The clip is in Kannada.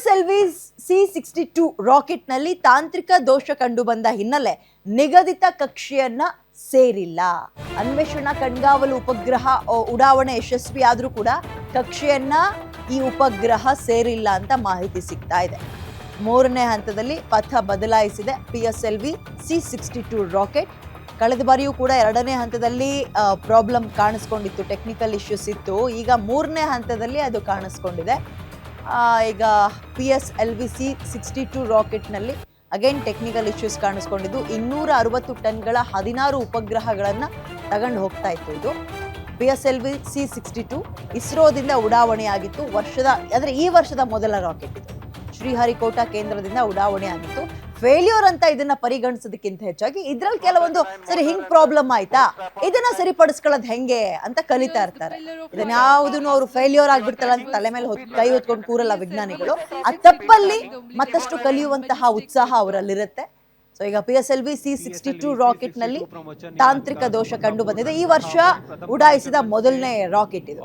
PSLV C-62 ರಾಕೆಟ್ನಲ್ಲಿ ತಾಂತ್ರಿಕ ದೋಷ ಕಂಡುಬಂದ ಹಿನ್ನೆಲೆ ನಿಗದಿತ ಕಕ್ಷೆಯನ್ನ ಸೇರಿಲ್ಲ. ಅನ್ವೇಷಣಾ ಕಣ್ಗಾವಲು ಉಪಗ್ರಹ ಉಡಾವಣೆ ಯಶಸ್ವಿ ಆದ್ರೂ ಕೂಡ ಕಕ್ಷೆಯನ್ನ ಈ ಉಪಗ್ರಹ ಸೇರಿಲ್ಲ ಅಂತ ಮಾಹಿತಿ ಸಿಗ್ತಾ ಇದೆ. ಮೂರನೇ ಹಂತದಲ್ಲಿ ಪಥ ಬದಲಾಯಿಸಿದೆ PSLV C-62 ರಾಕೆಟ್. ಕಳೆದ ಬಾರಿಯೂ ಕೂಡ ಎರಡನೇ ಹಂತದಲ್ಲಿ ಪ್ರಾಬ್ಲಮ್ ಕಾಣಿಸ್ಕೊಂಡಿತ್ತು, ಟೆಕ್ನಿಕಲ್ ಇಶ್ಯೂಸ್ ಇತ್ತು. ಈಗ ಮೂರನೇ ಹಂತದಲ್ಲಿ ಅದು ಕಾಣಿಸ್ಕೊಂಡಿದೆ. ಈಗ PSLV C-62 ರಾಕೆಟ್ನಲ್ಲಿ ಅಗೇನ್ ಟೆಕ್ನಿಕಲ್ ಇಶ್ಯೂಸ್ ಕಾಣಿಸ್ಕೊಂಡಿದ್ದು 260 ಟನ್ಗಳ 16 ಉಪಗ್ರಹಗಳನ್ನು ತಗೊಂಡು ಹೋಗ್ತಾ ಇತ್ತು. ಇದು PSLV C-62 ಇಸ್ರೋದಿಂದ ಉಡಾವಣೆಯಾಗಿತ್ತು. ಈ ವರ್ಷದ ಮೊದಲ ರಾಕೆಟ್ ಇದು. ಶ್ರೀಹರಿಕೋಟಾ ಕೇಂದ್ರದಿಂದ ಉಡಾವಣೆ ಆಗಿತ್ತು. ಫೇಲ್ಯೂರ್ ಅಂತ ಇದನ್ನ ಪರಿಗಣಿಸೋದಕ್ಕಿಂತ ಹೆಚ್ಚಾಗಿ ಇದ್ರಲ್ಲಿ ಕೆಲವೊಂದು ಹಿಂಗ್ ಪ್ರಾಬ್ಲಮ್ ಆಯ್ತಾ, ಇದನ್ನ ಸರಿಪಡಿಸ್ಕೊಳ್ಳೋದು ಹೆಂಗೆ ಅಂತ ಕಲಿತಾ ಇರ್ತಾರೆ. ಇದನ್ನ ಯಾವುದನ್ನು ಅವರು ಫೇಲ್ಯೂರ್ ಆಗ್ಬಿಡ್ತಾರ ಅಂತ ತಲೆ ಮೇಲೆ ಕೈ ಹೊತ್ಕೊಂಡು ಕೂರಲ್ಲ ವಿಜ್ಞಾನಿಗಳು. ಆ ತಪ್ಪಲ್ಲಿ ಮತ್ತಷ್ಟು ಕಲಿಯುವಂತಹ ಉತ್ಸಾಹ ಅವರಲ್ಲಿರುತ್ತೆ. ಸೊ ಈಗ PSLV C-62 ರಾಕೆಟ್ ನಲ್ಲಿ ತಾಂತ್ರಿಕ ದೋಷ ಕಂಡು ಬಂದಿದೆ. ಈ ವರ್ಷ ಉಡಾಯಿಸಿದ ಮೊದಲನೇ ರಾಕೆಟ್ ಇದು.